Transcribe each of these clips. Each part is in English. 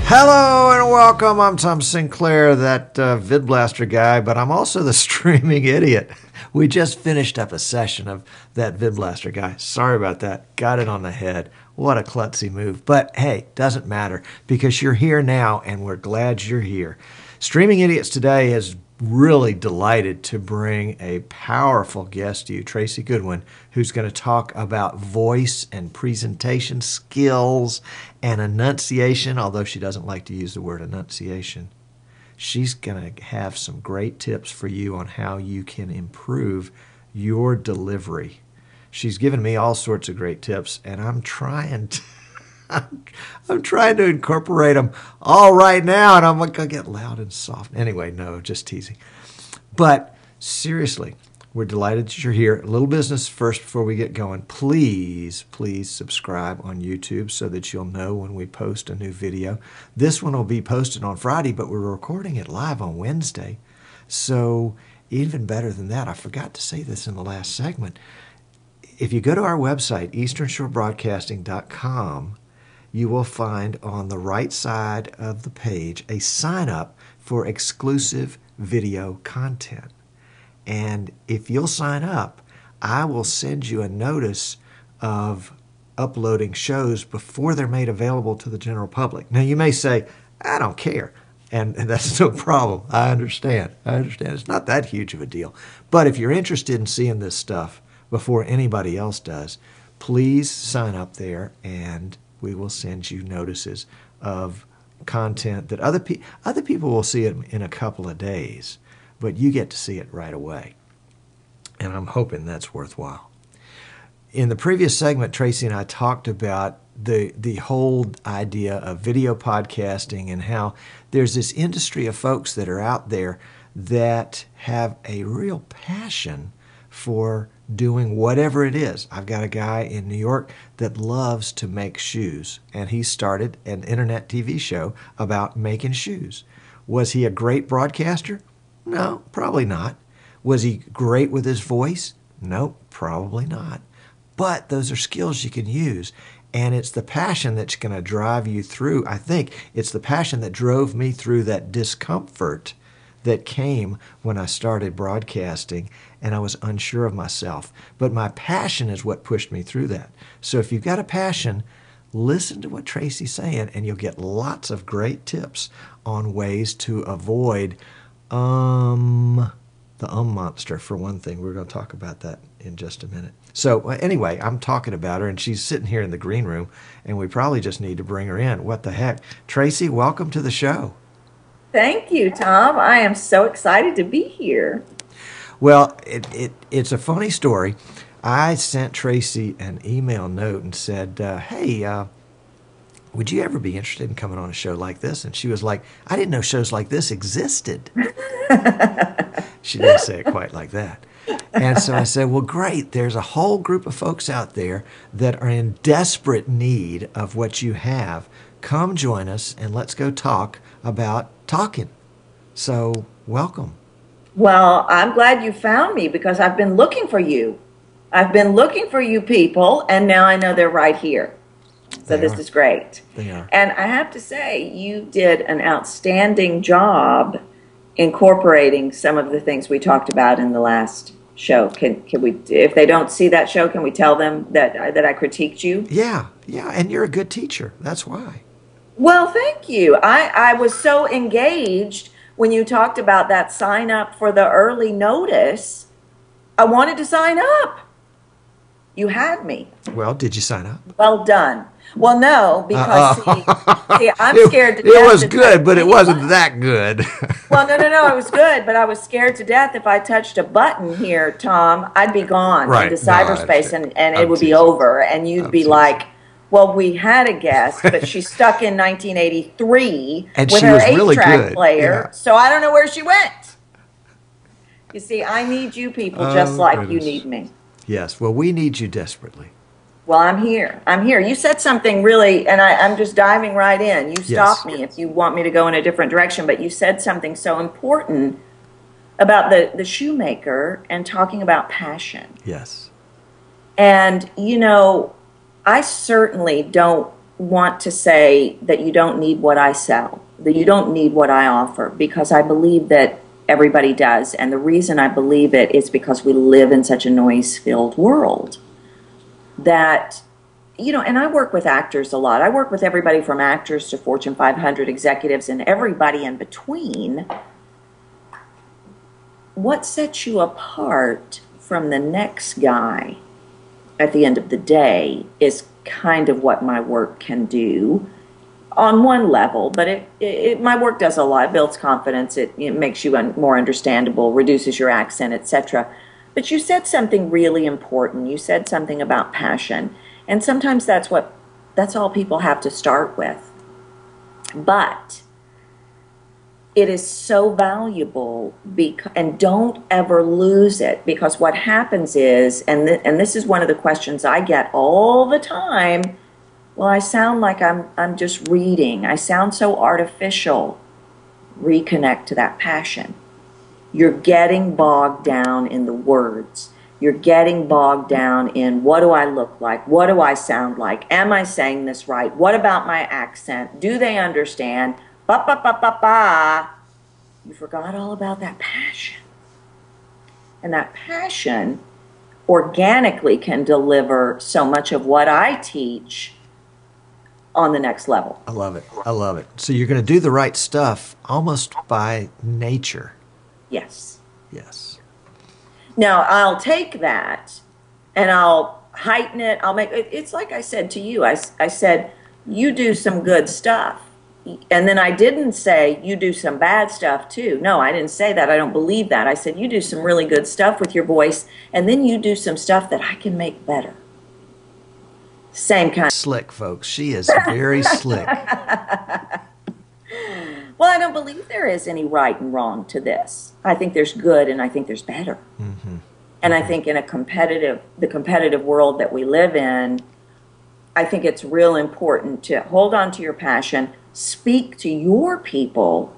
Hello and welcome. I'm Tom Sinclair, that VidBlaster guy, but I'm also the streaming idiot. We just finished up a session of that VidBlaster guy. Sorry about that. Got it on the head. What a klutzy move. But hey, doesn't matter because you're here now and we're glad you're here. Streaming Idiots today is really delighted to bring a powerful guest to you, Tracy Goodwin, who's going to talk about voice and presentation skills and enunciation, although she doesn't like to use the word enunciation. She's going to have some great tips for you on how you can improve your delivery. She's given me all sorts of great tips, and I'm trying to incorporate them all right now, and I'm going to get loud and soft. Anyway, no, just teasing. But seriously, we're delighted that you're here. A little business first before we get going. Please subscribe on YouTube so that you'll know when we post a new video. This one will be posted on Friday, but we're recording it live on Wednesday. So even better than that, I forgot to say this in the last segment. If you go to our website, easternshorebroadcasting.com, you will find on the right side of the page a sign up for exclusive video content. And if you'll sign up, I will send you a notice of uploading shows before they're made available to the general public. Now, you may say, I don't care. And that's no problem. I understand. It's not that huge of a deal. But if you're interested in seeing this stuff before anybody else does, please sign up there and we will send you notices of content that other people will see it in a couple of days, but you get to see it right away. And I'm hoping that's worthwhile. In the previous segment, Tracy and I talked about the whole idea of video podcasting and how there's this industry of folks that are out there that have a real passion for doing whatever it is. I've got a guy in New York that loves to make shoes, and he started an internet TV show about making shoes. Was he a great broadcaster? No, probably not. Was he great with his voice? No, probably not. But those are skills you can use, and it's the passion that's going to drive you through. I think it's the passion that drove me through that discomfort that came when I started broadcasting and I was unsure of myself. But my passion is what pushed me through that. So if you've got a passion, listen to what Tracy's saying and you'll get lots of great tips on ways to avoid the monster, for one thing. We're going to talk about that in just a minute. So anyway, I'm talking about her and she's sitting here in the green room and we probably just need to bring her in. What the heck? Tracy, welcome to the show. Thank you, Tom. I am so excited to be here. Well, it's a funny story. I sent Tracy an email note and said, hey, would you ever be interested in coming on a show like this? And she was like, I didn't know shows like this existed. She didn't say it quite like that. And so I said, well, great. There's a whole group of folks out there that are in desperate need of what you have. Come join us and let's go talk about talking. So welcome. Well, I'm glad you found me because I've been looking for you. I've been looking for you people, and now I know they're right here. So this is great. They are. And I have to say, you did an outstanding job incorporating some of the things we talked about in the last show. Can we, if they don't see that show, can we tell them that I critiqued you? Yeah, and you're a good teacher. That's why. Well, thank you. I was so engaged when you talked about that sign up for the early notice. I wanted to sign up. You had me. Well, did you sign up? Well done. Well, no, because see, I'm scared to death. It was good, but it wasn't that good. Well, no, it was good, but I was scared to death if I touched a button here, Tom, I'd be gone into cyberspace and it would be over, and you'd be like, well, we had a guest, but she's stuck in 1983 and with she her was really 8-track good. player, so I don't know where she went. You see, I need you people just like goodness. you need me. Yes, well, we need you desperately. Well, I'm here. You said something really, and I'm just diving right in. You stop me if you want me to go in a different direction, but you said something so important about the shoemaker and talking about passion. Yes. And, you know, I certainly don't want to say that you don't need what I sell, that you don't need what I offer, because I believe that everybody does. And the reason I believe it is because we live in such a noise-filled world that, you know, and I work with actors a lot. I work with everybody from actors to Fortune 500 executives and everybody in between. What sets you apart from the next guy at the end of the day is kind of what my work can do on one level, but my work does a lot. It builds confidence, it makes you more understandable, reduces your accent, etc. But you said something really important. You said something about passion, and sometimes that's all people have to start with. But it is so valuable, and don't ever lose it, because what happens is, and this is one of the questions I get all the time, well, I sound like I'm just reading. I sound so artificial. Reconnect to that passion. You're getting bogged down in the words. You're getting bogged down in, what do I look like? What do I sound like? Am I saying this right? What about my accent? Do they understand? Ba ba ba ba ba. You forgot all about that passion. And that passion organically can deliver so much of what I teach on the next level. I love it. I love it. So you're going to do the right stuff almost by nature. Yes. Yes. Now, I'll take that and I'll heighten it. I'll make it. It's like I said to you. I said, you do some good stuff. And then I didn't say you do some bad stuff too. No, I didn't say that. I don't believe that. I said you do some really good stuff with your voice, and then you do some stuff that I can make better. Same kind. Slick, folks. She is very slick. Well, I don't believe there is any right and wrong to this. I think there's good and I think there's better. Mm-hmm. And I think in the competitive world that we live in, I think it's real important to hold on to your passion, speak to your people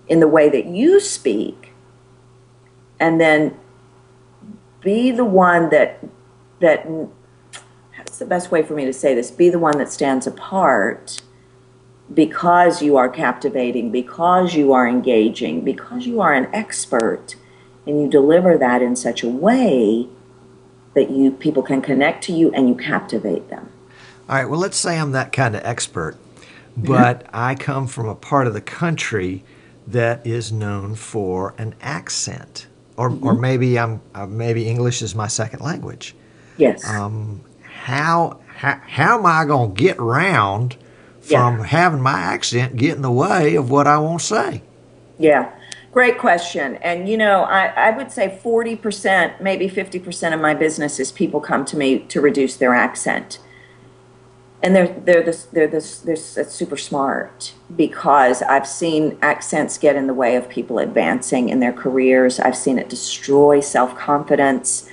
in the way that you speak, and then be the one that that's the best way for me to say this, be the one that stands apart because you are captivating, because you are engaging, because you are an expert, and you deliver that in such a way that people can connect to you and you captivate them. All right, well, let's say I'm that kind of expert, but I come from a part of the country that is known for an accent, or maybe maybe English is my second language. Yes. How am I going to get around from having my accent get in the way of what I want to say? Yeah, great question. And you know, I would say 40%, maybe 50% of my business is people come to me to reduce their accent. And they're super smart, because I've seen accents get in the way of people advancing in their careers. I've seen it destroy self-confidence.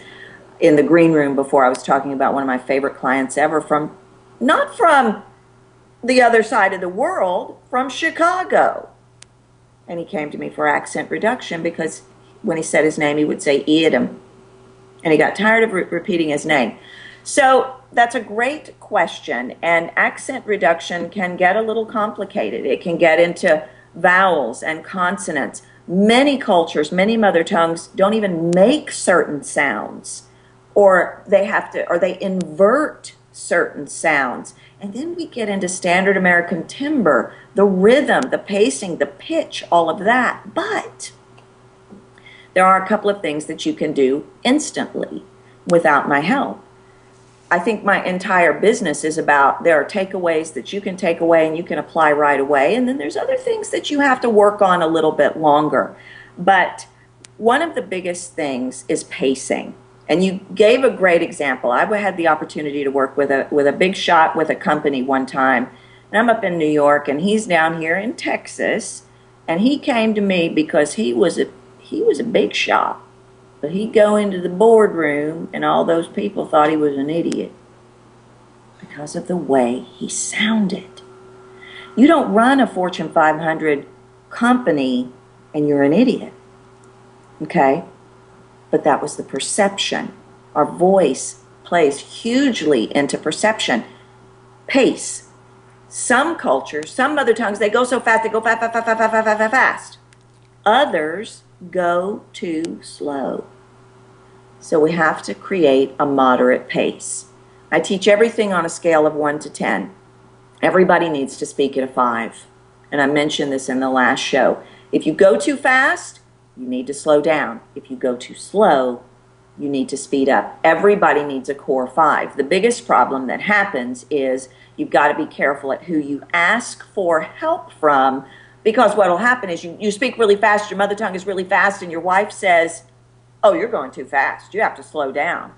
In the green room before, I was talking about one of my favorite clients ever, not from the other side of the world, from Chicago. And he came to me for accent reduction because when he said his name, he would say Edom. And he got tired of repeating his name. So that's a great question. And accent reduction can get a little complicated. It can get into vowels and consonants. Many cultures, many mother tongues don't even make certain sounds, or they invert certain sounds. And then we get into standard American timbre, the rhythm, the pacing, the pitch, all of that. But there are a couple of things that you can do instantly without my help. I think my entire business is about, there are takeaways that you can take away and you can apply right away. And then there's other things that you have to work on a little bit longer. But one of the biggest things is pacing. And you gave a great example. I had the opportunity to work with a big shot with a company one time. And I'm up in New York and he's down here in Texas. And he came to me because he was a big shot. But he'd go into the boardroom and all those people thought he was an idiot because of the way he sounded. You don't run a Fortune 500 company and you're an idiot. Okay? But that was the perception. Our voice plays hugely into perception. Pace. Some cultures, some mother tongues, they go so fast, they go fast, fast, fast, fast, fast, fast, fast, fast. Others go too slow. So we have to create a moderate pace. I teach everything on a scale of 1 to 10. Everybody needs to speak at a 5. And I mentioned this in the last show. If you go too fast, you need to slow down. If you go too slow, you need to speed up. Everybody needs a core 5. The biggest problem that happens is you've got to be careful at who you ask for help from, because what will happen is you speak really fast, your mother tongue is really fast, and your wife says, oh, you're going too fast. You have to slow down.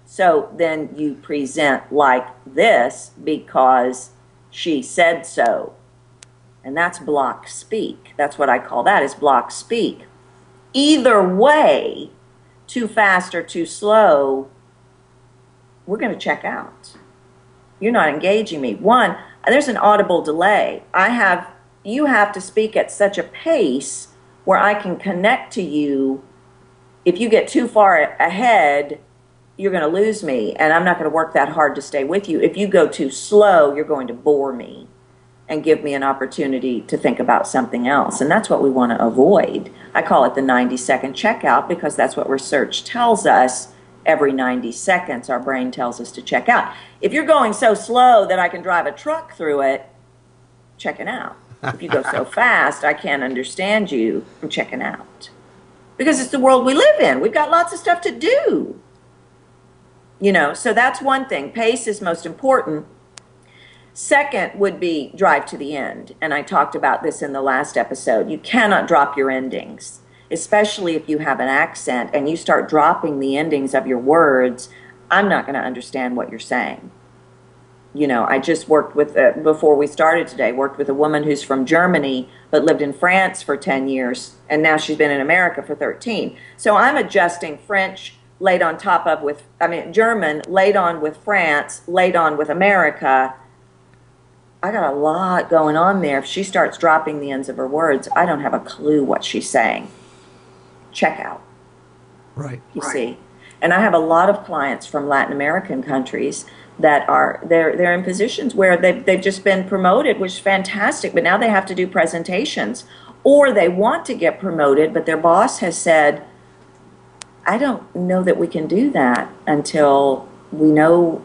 So then you present like this because she said so. And that's block speak. That's what I call that, is block speak. Either way, too fast or too slow, we're going to check out. You're not engaging me. One, there's an audible delay. You have to speak at such a pace where I can connect to you. If you get too far ahead, you're going to lose me, and I'm not going to work that hard to stay with you. If you go too slow, you're going to bore me and give me an opportunity to think about something else, and that's what we want to avoid. I call it the 90-second checkout because that's what research tells us. Every 90 seconds, our brain tells us to check out. If you're going so slow that I can drive a truck through it, checking out. If you go so fast, I can't understand you, I'm checking out. Because it's the world we live in. We've got lots of stuff to do. You know, so that's one thing. Pace is most important. Second would be drive to the end. And I talked about this in the last episode. You cannot drop your endings, especially if you have an accent and you start dropping the endings of your words. I'm not going to understand what you're saying. You know, I just worked with, before we started today, worked with a woman who's from Germany but lived in France for 10 years, and now she's been in America for 13. So I'm adjusting French laid on top of German laid on with France, laid on with America. I got a lot going on there. If she starts dropping the ends of her words, I don't have a clue what she's saying. Check out. Right. You see? And I have a lot of clients from Latin American countries that are, they're in positions where they've just been promoted, which is fantastic, but now they have to do presentations. Or they want to get promoted, but their boss has said, I don't know that we can do that until we know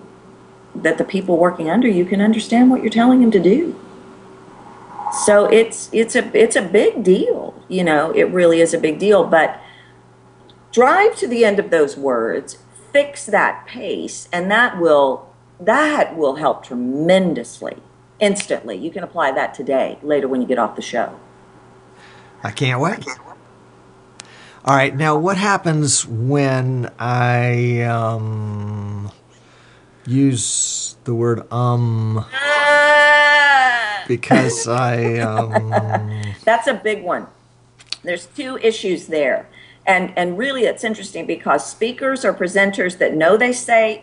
that the people working under you can understand what you're telling them to do. So it's a big deal, you know, it really is a big deal, but drive to the end of those words, fix that pace, and that will help tremendously, instantly. You can apply that today, later when you get off the show. I can't wait. All right, now what happens when I use the word because That's a big one. There's two issues there. And really it's interesting because speakers or presenters that know they say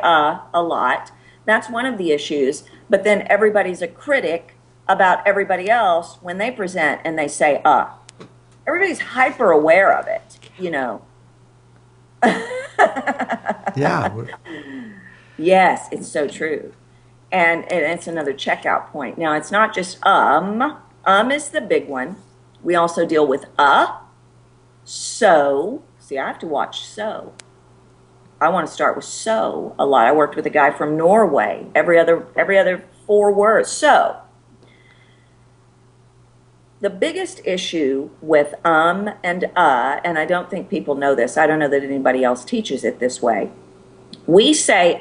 a lot. That's one of the issues. But then everybody's a critic about everybody else when they present and they say Everybody's hyper aware of it, you know. Yeah. Yes, it's so true. And it's another checkout point. Now, it's not just is the big one. We also deal with so. See, I have to watch so. I want to start with so a lot. I worked with a guy from Norway. Every other 4 words. So. The biggest issue with and I don't think people know this. I don't know that anybody else teaches it this way. We say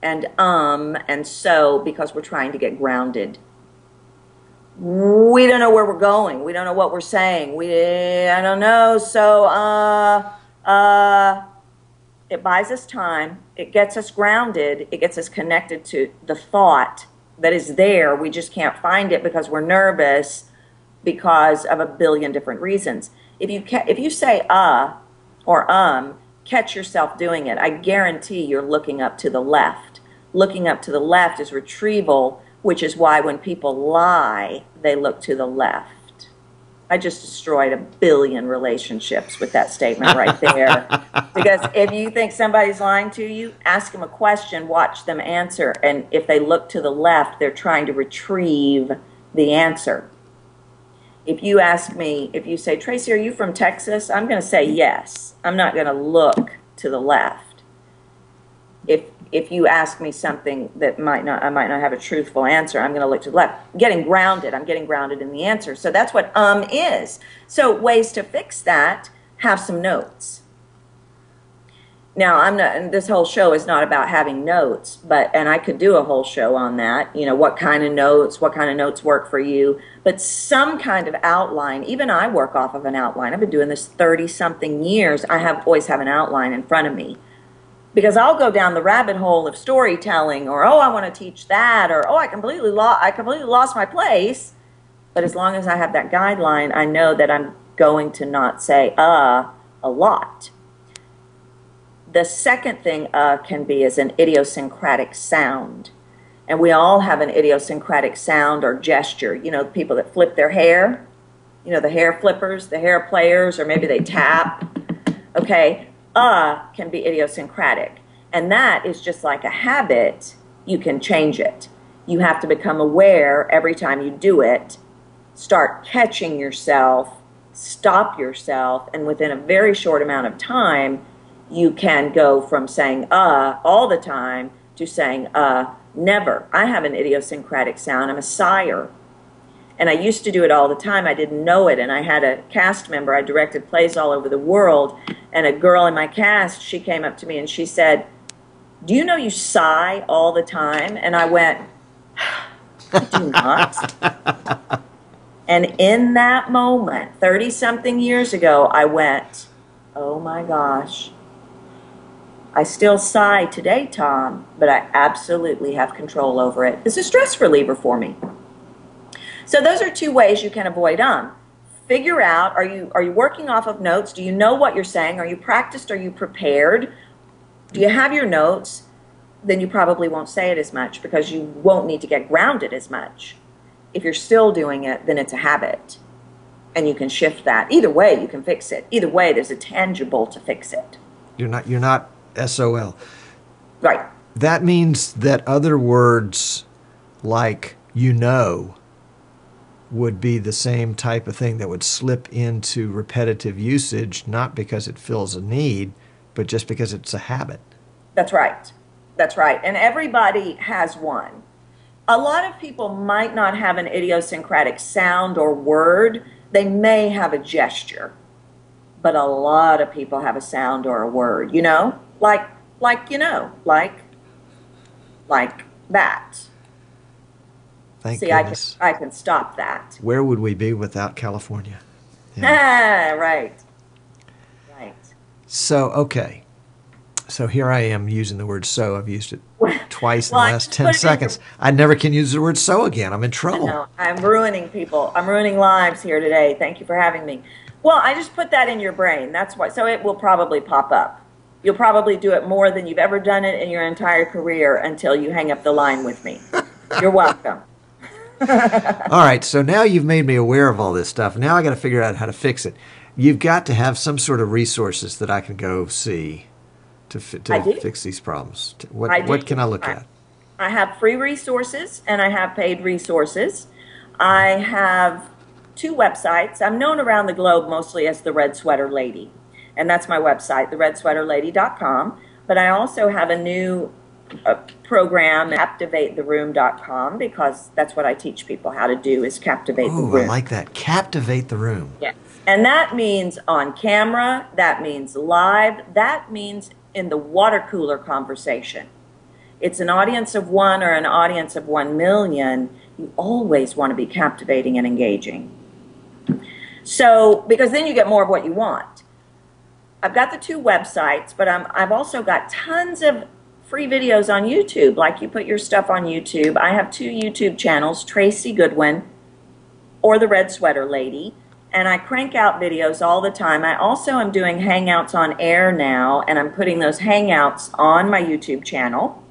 and so because we're trying to get grounded. We don't know where we're going. We don't know what we're saying. I don't know. So it buys us time. It gets us grounded. It gets us connected to the thought that is there. We just can't find it because we're nervous, because of a billion different reasons. If you say or catch yourself doing it. I guarantee you're looking up to the left. Looking up to the left is retrieval, which is why when people lie, they look to the left. I just destroyed 1 billion relationships with that statement right there. Because if you think somebody's lying to you, ask them a question, watch them answer. And if they look to the left, they're trying to retrieve the answer. If you ask me, if you say, Tracy, are you from Texas? I'm going to say yes. I'm not going to look to the left. If you ask me something that I might not have a truthful answer, I'm going to look to the left. I'm getting grounded in the answer. So that's what is. So ways to fix that, have some notes. Now, and this whole show is not about having notes, and I could do a whole show on that, what kind of notes work for you, but some kind of outline. Even I work off of an outline. I've been doing this 30-something years. I always have an outline in front of me. Because I'll go down the rabbit hole of storytelling, or, oh, I want to teach that, or, oh, I completely lost my place. But as long as I have that guideline, I know that I'm going to not say a lot. The second thing can be is an idiosyncratic sound. And we all have an idiosyncratic sound or gesture. The people that flip their hair, the hair flippers, the hair players, or maybe they tap. Okay. Can be idiosyncratic. And that is just like a habit. You can change it. You have to become aware every time you do it. Start catching yourself, stop yourself, and within a very short amount of time, you can go from saying all the time to saying never. I have an idiosyncratic sound. I'm a sigher. And I used to do it all the time. I didn't know it. And I had a cast member. I directed plays all over the world. And a girl in my cast, she came up to me and she said, do you know you sigh all the time? And I went, I do not. And in that moment, 30-something years ago, I went, oh my gosh. I still sigh today, Tom, but I absolutely have control over it. It's a stress reliever for me. So those are 2 ways you can avoid Figure out, are you working off of notes? Do you know what you're saying? Are you practiced? Are you prepared? Do you have your notes? Then you probably won't say it as much because you won't need to get grounded as much. If you're still doing it, then it's a habit. And you can shift that. Either way, you can fix it. Either way, there's a tangible to fix it. You're not SOL. Right. That means that other words like would be the same type of thing that would slip into repetitive usage, not because it fills a need, but just because it's a habit. That's right. That's right. And everybody has one. A lot of people might not have an idiosyncratic sound or word. They may have a gesture. But a lot of people have a sound or a word, like that. Thank See, goodness. I can stop that. Where would we be without California? Yeah. Right. So, okay. So here I am using the word so. I've used it twice in the last 10 seconds. I never can use the word so again. I'm in trouble. No, I'm ruining people. I'm ruining lives here today. Thank you for having me. Well, I just put that in your brain. That's why. So it will probably pop up. You'll probably do it more than you've ever done it in your entire career until you hang up the line with me. You're welcome. All right, so now you've made me aware of all this stuff. Now I got to figure out how to fix it. You've got to have some sort of resources that I can go see to fix these problems. What can I look at? I have free resources and I have paid resources. I have 2 websites. I'm known around the globe mostly as the Red Sweater Lady, and that's my website, theredsweaterlady.com. But I also have a new program, captivatetheroom.com, because that's what I teach people how to do, is captivate the room. I like that. Captivate the room. Yes. And that means on camera, that means live, that means in the water cooler conversation. It's an audience of 1 or an audience of 1 million. You always want to be captivating and engaging. So, because then you get more of what you want. I've got the 2 websites, but I've also got tons of free videos on YouTube. Like, you put your stuff on YouTube. I have 2 YouTube channels, Tracy Goodwin or the Red Sweater Lady, and I crank out videos all the time. I also am doing Hangouts on air now, and I'm putting those Hangouts on my YouTube channel.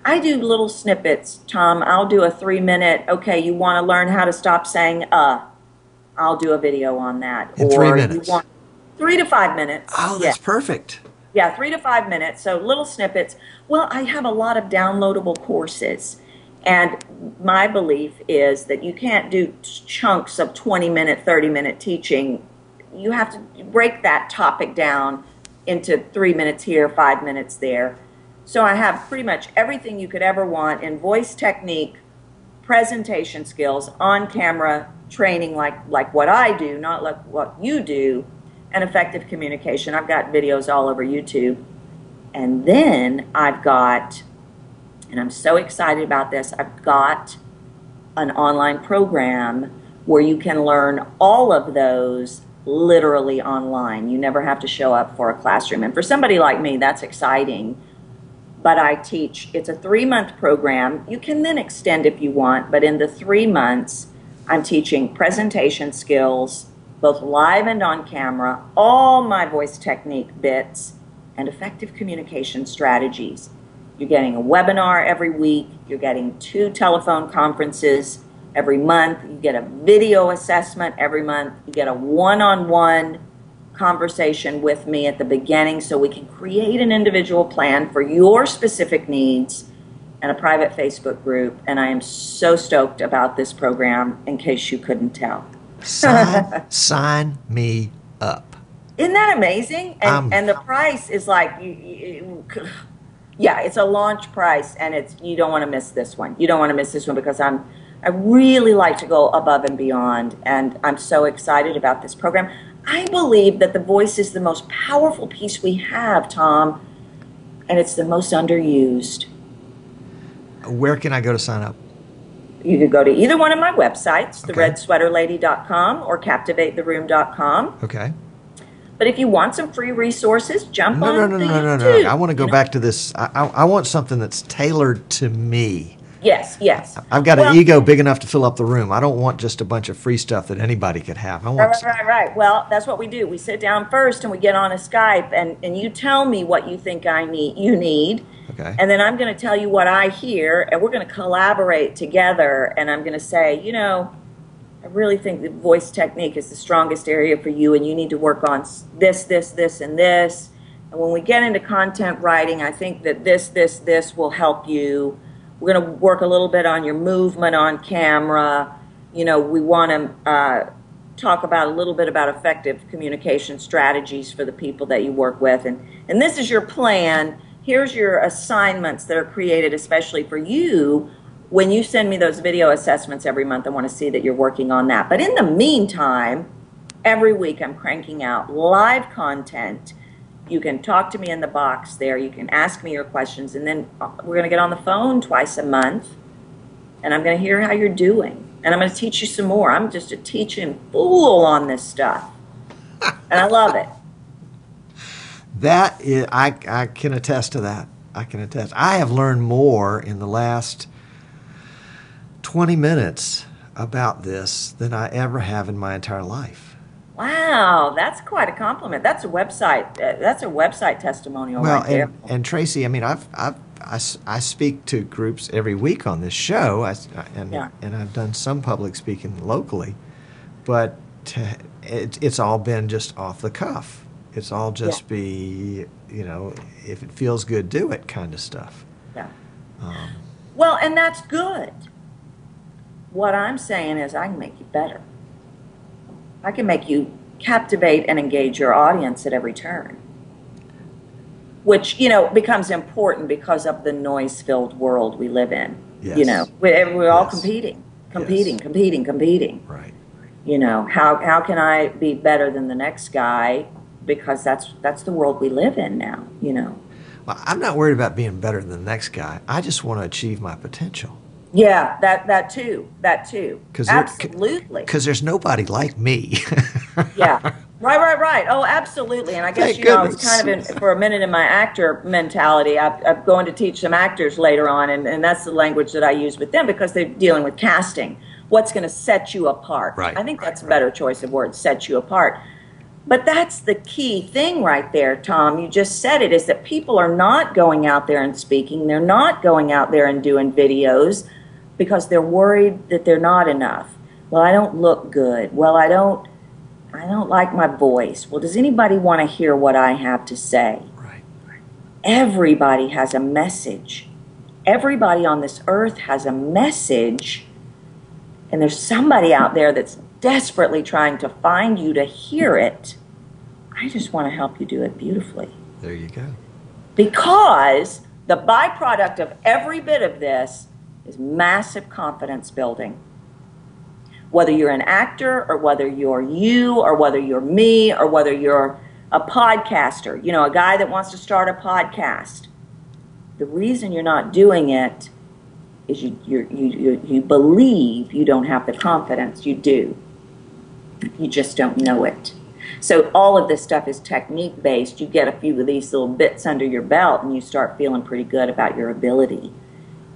I do little snippets, Tom. I'll do a 3-minute, okay, you want to learn how to stop saying I'll do a video on that. In 3 minutes? You want 3 to 5 minutes. Oh, that's perfect. Yeah, 3 to 5 minutes. So little snippets. Well, I have a lot of downloadable courses. And my belief is that you can't do chunks of 20-minute, 30-minute teaching. You have to break that topic down into 3 minutes here, 5 minutes there. So I have pretty much everything you could ever want in voice technique, presentation skills, on-camera training like what I do, not like what you do, and effective communication. I've got videos all over YouTube. And then I've got, and I'm so excited about this, I've got an online program where you can learn all of those literally online. You never have to show up for a classroom. And for somebody like me, that's exciting. But I teach, it's a 3-month program. You can then extend if you want, but in the 3 months, I'm teaching presentation skills, both live and on camera, all my voice technique bits, and effective communication strategies. You're getting a webinar every week. You're getting 2 telephone conferences every month. You get a video assessment every month. You get a one-on-one conversation with me at the beginning so we can create an individual plan for your specific needs, and a private Facebook group. And I am so stoked about this program, in case you couldn't tell. Sign me up. Isn't that amazing? And the price is like, yeah, it's a launch price, and you don't want to miss this one. You don't want to miss this one, because I really like to go above and beyond, and I'm so excited about this program. I believe that the voice is the most powerful piece we have, Tom, and it's the most underused. Where can I go to sign up? You could go to either one of my websites, theredsweaterlady.com or captivatetheroom.com. Okay. But if you want some free resources, jump on the YouTube. No. I want to go back to this. I want something that's tailored to me. Yes, yes. I've got an ego big enough to fill up the room. I don't want just a bunch of free stuff that anybody could have. I want Right. Well, that's what we do. We sit down first and we get on a Skype, and you tell me what you think you need. Okay. And then I'm going to tell you what I hear, and we're going to collaborate together. And I'm going to say, I really think the voice technique is the strongest area for you, and you need to work on this, and this. And when we get into content writing, I think that this will help you. We're going to work a little bit on your movement on camera. We want to talk about a little bit about effective communication strategies for the people that you work with. And this is your plan. Here's your assignments that are created especially for you. When you send me those video assessments every month, I want to see that you're working on that. But in the meantime, every week I'm cranking out live content. You can talk to me in the box there. You can ask me your questions. And then we're going to get on the phone twice a month. And I'm going to hear how you're doing. And I'm going to teach you some more. I'm just a teaching fool on this stuff. And I love it. That is, I can attest to that. I can attest. I have learned more in the last 20 minutes about this than I ever have in my entire life. Wow, that's quite a compliment. That's a website. That's a website testimonial right there. And Tracy, I mean, I speak to groups every week on this show, and I've done some public speaking locally, but it's all been just off the cuff. It's all just be, if it feels good, do it kind of stuff. Yeah. Well, and that's good. What I'm saying is I can make you better. I can make you captivate and engage your audience at every turn, which, becomes important because of the noise-filled world we live in. Yes. We're all competing. Right. How can I be better than the next guy? Because that's the world we live in now, Well, I'm not worried about being better than the next guy. I just want to achieve my potential. Yeah, that too. Absolutely. Because there's nobody like me. Yeah. Right. Oh, absolutely. And I guess, I was kind of for a minute in my actor mentality. I'm going to teach some actors later on, and that's the language that I use with them because they're dealing with casting. What's going to set you apart? Right. I think that's a better choice of words, set you apart. But that's the key thing right there, Tom. You just said it, is that people are not going out there and speaking. They're not going out there and doing videos because they're worried that they're not enough. Well, I don't look good. Well, I don't like my voice. Well, does anybody want to hear what I have to say? Right. Everybody has a message. Everybody on this earth has a message, and there's somebody out there that's desperately trying to find you to hear it. I just want to help you do it beautifully. There you go. Because the byproduct of every bit of this is massive confidence building. Whether you're an actor, or whether you're you, or whether you're me, or whether you're a podcaster, you know, a guy that wants to start a podcast. The reason you're not doing it is you believe you don't have the confidence. You do. You just don't know it. So all of this stuff is technique based. You get a few of these little bits under your belt and you start feeling pretty good about your ability.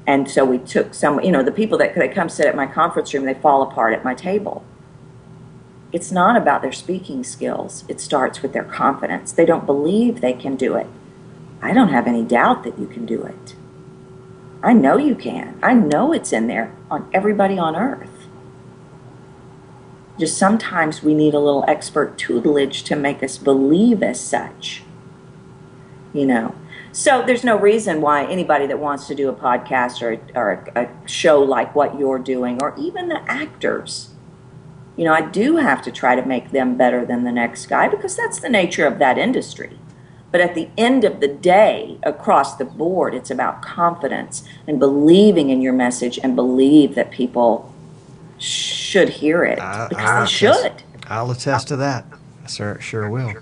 And so we took some, you know, the people that come sit at my conference room, they fall apart at my table. It's not about their speaking skills. It starts with their confidence. They don't believe they can do it. I don't have any doubt that you can do it. I know you can. I know it's in there on everybody on earth. Just sometimes we need a little expert tutelage to make us believe as such, you know. So there's no reason why anybody that wants to do a podcast or a show like what you're doing, or even the actors, you know, I do have to try to make them better than the next guy, because that's the nature of that industry. But at the end of the day, across the board, it's about confidence and believing in your message, and believe that people should hear it, because they should. I'll attest to that. Sure will.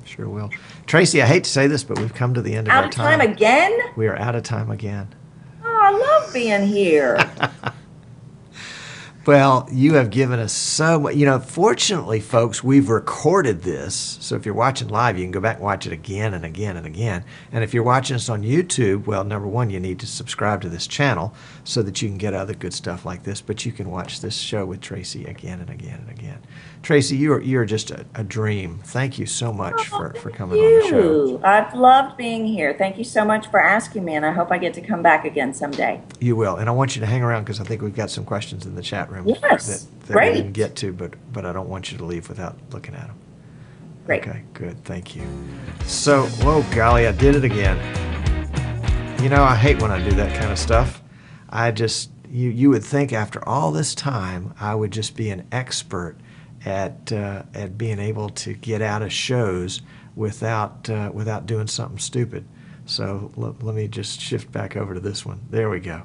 Sure will. Tracy, I hate to say this, but we've come to the end of our time. Out of time again? We are out of time again. Oh, I love being here. Well, you have given us so much. You know, fortunately, folks, we've recorded this. So if you're watching live, you can go back and watch it again and again and again. And if you're watching us on YouTube, well, number one, you need to subscribe to this channel so that you can get other good stuff like this. But you can watch this show with Tracy again and again and again. Tracy, you're just a dream. Thank you so much for coming on the show. I've loved being here. Thank you so much for asking me, and I hope I get to come back again someday. You will. And I want you to hang around, because I think we've got some questions in the chat room that we didn't get to, but I don't want you to leave without looking at them. Great. Okay, good. Thank you. So, whoa, golly, I did it again. You know, I hate when I do that kind of stuff. I just, you would think after all this time, I would just be an expert at being able to get out of shows without doing something stupid. So let me just shift back over to this one. There we go.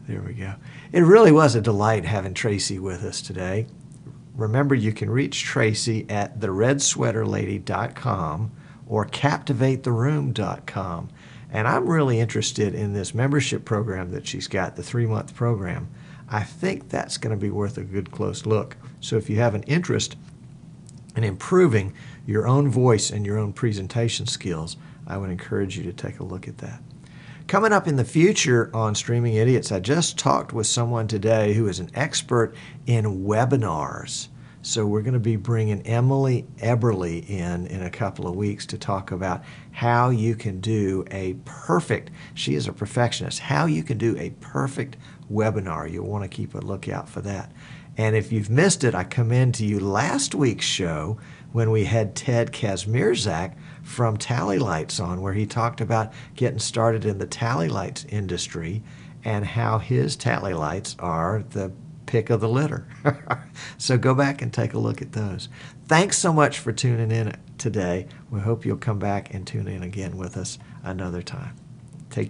There we go. It really was a delight having Tracy with us today. Remember, you can reach Tracy at theredsweaterlady.com or captivatetheroom.com. And I'm really interested in this membership program that she's got, the 3-month program. I think that's going to be worth a good close look. So if you have an interest in improving your own voice and your own presentation skills, I would encourage you to take a look at that. Coming up in the future on Streaming Idiots, I just talked with someone today who is an expert in webinars. So we're going to be bringing Emily Eberly in a couple of weeks to talk about how you can do a perfect, she is a perfectionist, how you can do a perfect webinar. You'll want to keep a lookout for that. And if you've missed it, I commend to you last week's show when we had Ted Kazmierzak from Tally Lights on, where he talked about getting started in the tally lights industry and how his tally lights are the pick of the litter. So go back and take a look at those. Thanks so much for tuning in today. We hope you'll come back and tune in again with us another time. Take care.